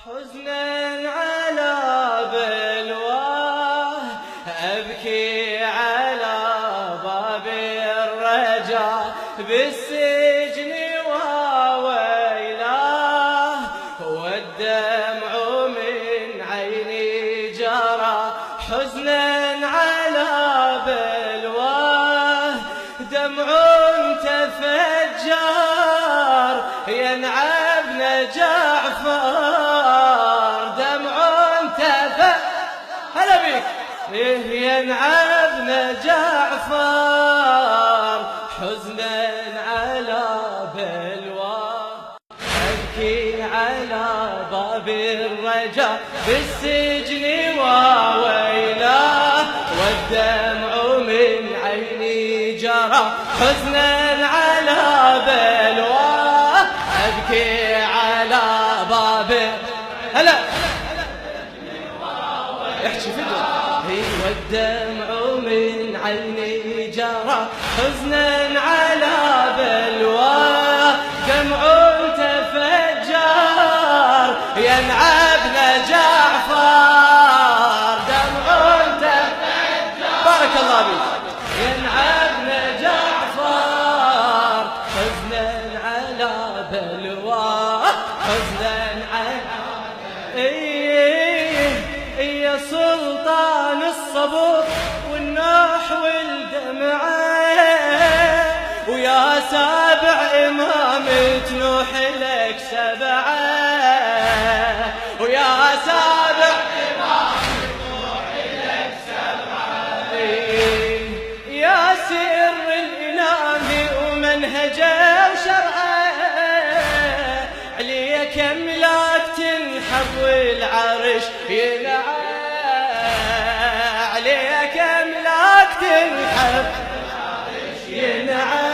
حزنا على بلواه أبكي على باب الرجاء بالسجن وويلاه والدمع من عيني جرى حزنا على بلواه دمع تفجر ينعبنا جعفر دمع هلا بيك ينعبنا جعفر حزنا على بلواه أبكي على باب الرجاء بالسجن وويلاه والدمع من عيني جرى حزنا على بلواه أبكي على باب هلا احكي فدوة والدمع من عيني جرى حزنا على بلواه دمع تفجر ينعبنا جعفر دمع تفجر بارك الله بك ينعبنا جعفر حزنا على بلواه حزنا على يا سلطان الصبر والنوح والدمعة ويا سابع إمام تنوح لك سبعة ويا سابع إمام تنوح لك سبعة يا سر الإله ومنهجه وشرعه عليك أملاك تنحب والعرش ينعى عليك أملاك تنحب ينعى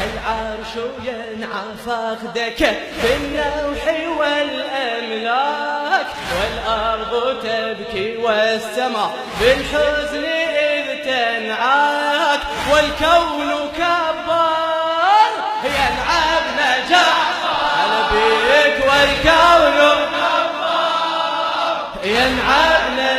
العرش وينعى فاخدك بالنوح والأملاك والأرض تبكي والسماء بالحزن إذ تنعاك والكون كبار ينعبنا جعفر على بيك والكون كبار ينعبنا